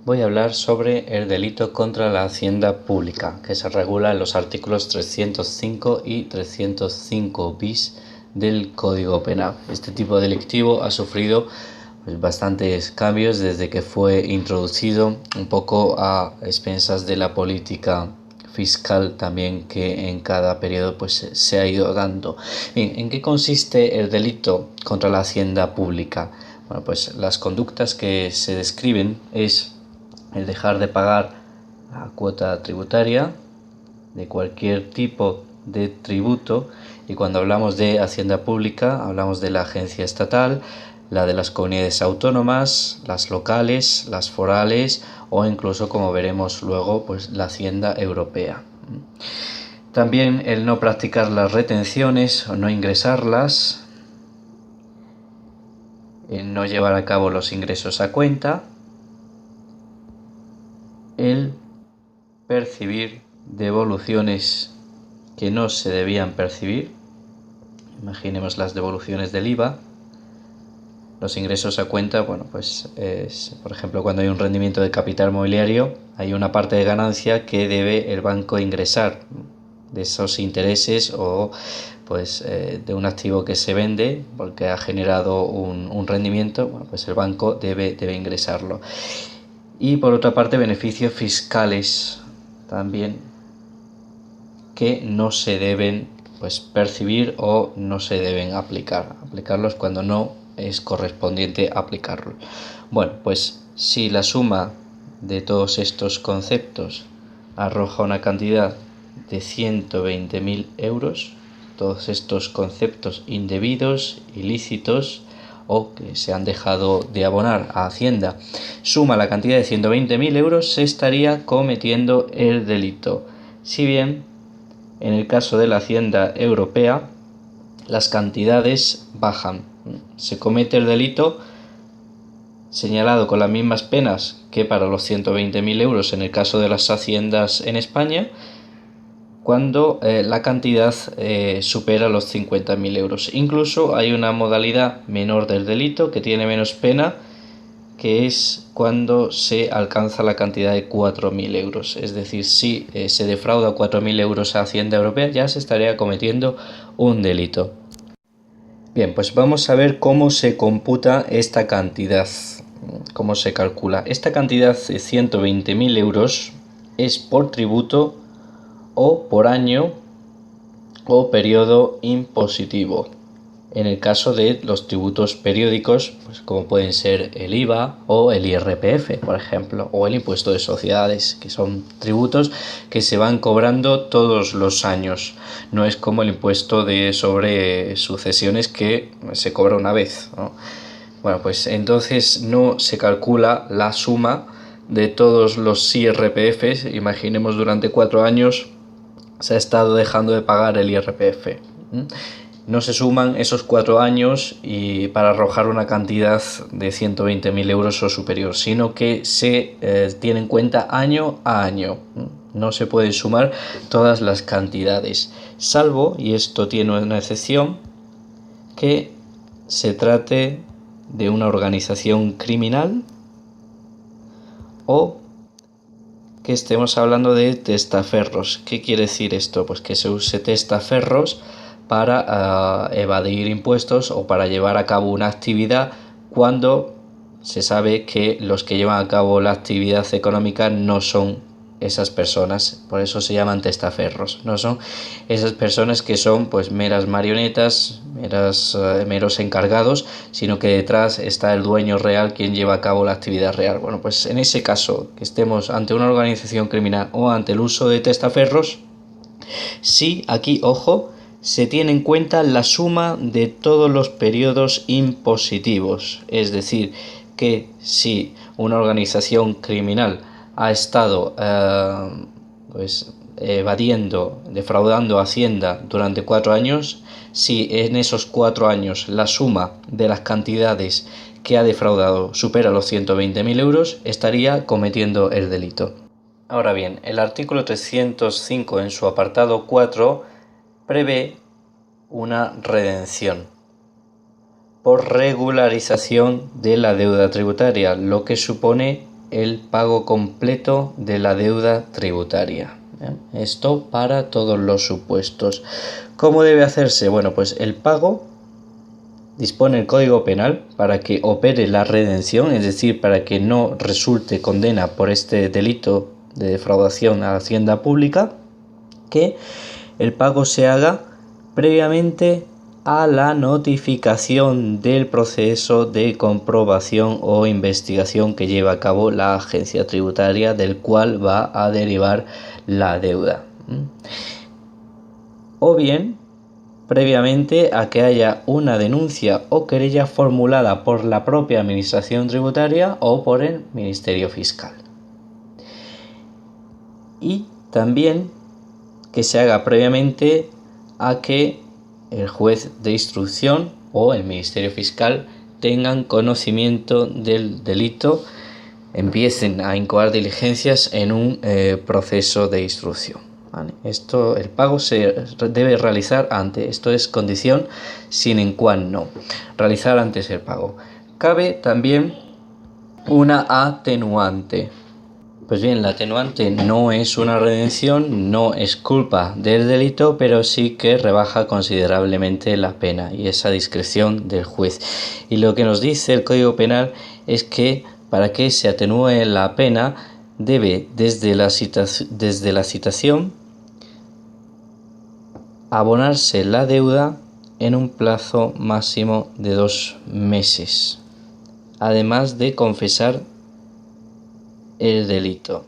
voy a hablar sobre el delito contra la hacienda pública, que se regula en los artículos 305 y 305 bis del Código Penal. Este tipo delictivo ha sufrido bastantes cambios desde que fue introducido, un poco a expensas de la política fiscal también que en cada periodo se ha ido dando. Bien, ¿en qué consiste el delito contra la hacienda pública? Bueno, pues las conductas que se describen es el dejar de pagar la cuota tributaria de cualquier tipo de tributo, y cuando hablamos de hacienda pública hablamos de la agencia estatal, la de las comunidades autónomas, las locales, las forales o incluso, como veremos luego, la hacienda europea. También el no practicar las retenciones o no ingresarlas, el no llevar a cabo los ingresos a cuenta, el percibir devoluciones que no se debían percibir, imaginemos las devoluciones del IVA. Los ingresos a cuenta, por ejemplo, cuando hay un rendimiento de capital mobiliario, hay una parte de ganancia que debe el banco ingresar de esos intereses o de un activo que se vende porque ha generado un rendimiento, el banco debe ingresarlo. Y por otra parte, beneficios fiscales también que no se deben percibir o no se deben aplicarlos cuando no es correspondiente aplicarlo. Bueno, pues si la suma de todos estos conceptos arroja una cantidad de 120.000 euros, todos estos conceptos indebidos, ilícitos o que se han dejado de abonar a Hacienda, suma la cantidad de 120.000 euros, se estaría cometiendo el delito. Si bien en el caso de la Hacienda Europea las cantidades bajan, se comete el delito señalado con las mismas penas que para los 120.000 euros en el caso de las haciendas en España, cuando la cantidad supera los 50.000 euros. Incluso hay una modalidad menor del delito que tiene menos pena, que es cuando se alcanza la cantidad de 4.000 euros. Es decir, si se defrauda 4.000 euros a Hacienda Europea, ya se estaría cometiendo un delito. Bien, pues vamos a ver cómo se computa esta cantidad, cómo se calcula. Esta cantidad de 120.000 euros es por tributo o por año o periodo impositivo. En el caso de los tributos periódicos, como pueden ser el IVA o el IRPF, por ejemplo, o el impuesto de sociedades, que son tributos que se van cobrando todos los años. No es como el impuesto sobre sucesiones que se cobra una vez, ¿no? Bueno, pues entonces no se calcula la suma de todos los IRPFs. Imaginemos durante 4 años se ha estado dejando de pagar el IRPF. No se suman esos 4 años y para arrojar una cantidad de 120.000 euros o superior, sino que se tiene en cuenta año a año. No se pueden sumar todas las cantidades, salvo, y esto tiene una excepción, que se trate de una organización criminal o que estemos hablando de testaferros. ¿Qué quiere decir esto? Pues que se use testaferros para evadir impuestos o para llevar a cabo una actividad cuando se sabe que los que llevan a cabo la actividad económica no son esas personas. Por eso se llaman testaferros. No son esas personas que son meras marionetas, meros encargados, sino que detrás está el dueño real, quien lleva a cabo la actividad real. Bueno, pues en ese caso, que estemos ante una organización criminal o ante el uso de testaferros, sí, aquí, ojo, se tiene en cuenta la suma de todos los periodos impositivos. Es decir, que si una organización criminal ha estado evadiendo, defraudando a Hacienda durante 4 años, si en esos 4 años la suma de las cantidades que ha defraudado supera los 120.000 euros, estaría cometiendo el delito. Ahora bien, el artículo 305 en su apartado 4 prevé una redención por regularización de la deuda tributaria, lo que supone el pago completo de la deuda tributaria. Esto para todos los supuestos. ¿Cómo debe hacerse? Bueno, pues el pago dispone el Código Penal para que opere la redención, es decir, para que no resulte condena por este delito de defraudación a la hacienda pública, que el pago se haga previamente a la notificación del proceso de comprobación o investigación que lleva a cabo la agencia tributaria, del cual va a derivar la deuda. O bien, previamente a que haya una denuncia o querella formulada por la propia administración tributaria o por el Ministerio Fiscal. Y también que se haga previamente a que el juez de instrucción o el Ministerio Fiscal tengan conocimiento del delito, empiecen a incoar diligencias en un proceso de instrucción. ¿Vale? El pago se debe realizar antes, esto es condición sine qua non, realizar antes el pago. Cabe también una atenuante. Pues bien, la atenuante no es una redención, no es culpa del delito, pero sí que rebaja considerablemente la pena, y esa discreción del juez. Y lo que nos dice el Código Penal es que para que se atenúe la pena debe desde la citación abonarse la deuda en un plazo máximo de 2 meses, además de confesar el delito.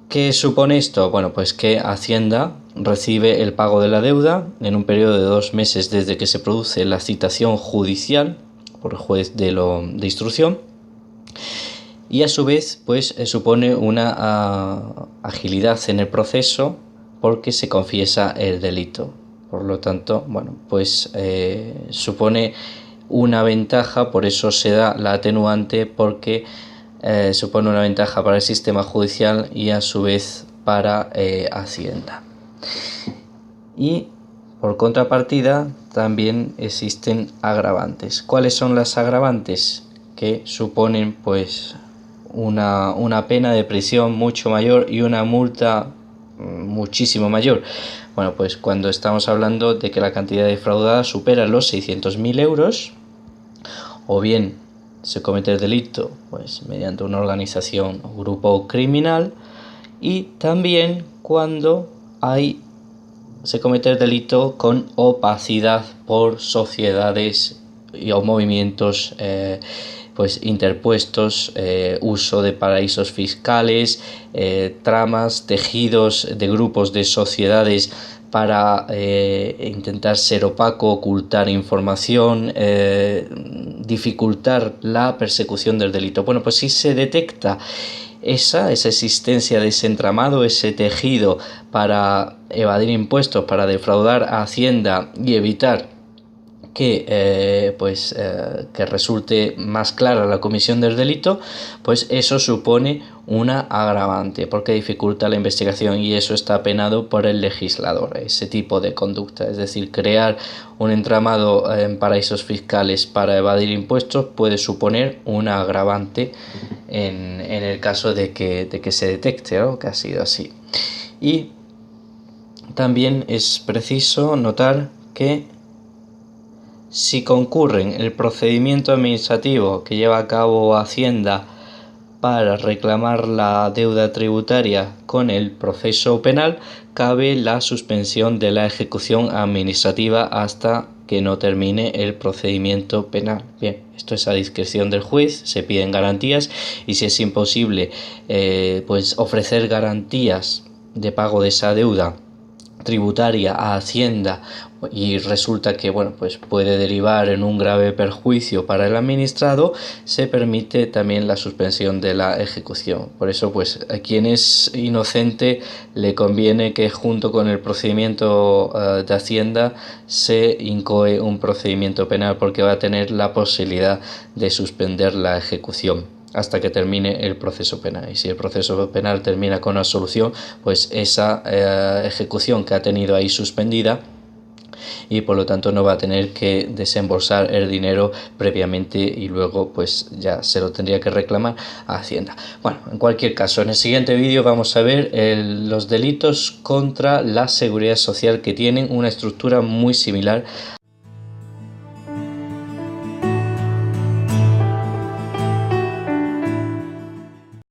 ¿Qué supone esto? Bueno, pues que Hacienda recibe el pago de la deuda en un periodo de 2 meses desde que se produce la citación judicial por el juez de instrucción, y a su vez pues supone una agilidad en el proceso porque se confiesa el delito. Por lo tanto, bueno, pues supone una ventaja, por eso se da la atenuante, porque supone una ventaja para el sistema judicial y a su vez para Hacienda. Y por contrapartida también existen agravantes. ¿Cuáles son las agravantes? Que suponen pues una pena de prisión mucho mayor y una multa muchísimo mayor. Bueno, pues cuando estamos hablando de que la cantidad defraudada supera los 600.000 euros, o bien se comete el delito pues mediante una organización o grupo criminal, y también cuando se comete el delito con opacidad por sociedades o movimientos pues interpuestos, uso de paraísos fiscales, tramas, tejidos de grupos de sociedades para intentar ser opaco, ocultar información, dificultar la persecución del delito. Bueno, pues si se detecta esa existencia de ese entramado, ese tejido para evadir impuestos, para defraudar a Hacienda y evitar que resulte más clara la comisión del delito, pues eso supone una agravante porque dificulta la investigación, y eso está penado por el legislador, ese tipo de conducta. Es decir, crear un entramado en paraísos fiscales para evadir impuestos puede suponer una agravante en el caso de que se detecte, ¿no?, que ha sido así. Y también es preciso notar que si concurren el procedimiento administrativo que lleva a cabo Hacienda para reclamar la deuda tributaria con el proceso penal, cabe la suspensión de la ejecución administrativa hasta que no termine el procedimiento penal. Bien, esto es a discreción del juez, se piden garantías, y si es imposible pues ofrecer garantías de pago de esa deuda tributaria a Hacienda, y resulta que pues puede derivar en un grave perjuicio para el administrado, se permite también la suspensión de la ejecución. Por eso pues a quien es inocente le conviene que junto con el procedimiento de Hacienda se incoe un procedimiento penal, porque va a tener la posibilidad de suspender la ejecución hasta que termine el proceso penal. Y si el proceso penal termina con absolución, pues esa ejecución que ha tenido ahí suspendida y por lo tanto no va a tener que desembolsar el dinero previamente y luego pues ya se lo tendría que reclamar a Hacienda. Bueno, en cualquier caso, en el siguiente vídeo vamos a ver los delitos contra la seguridad social, que tienen una estructura muy similar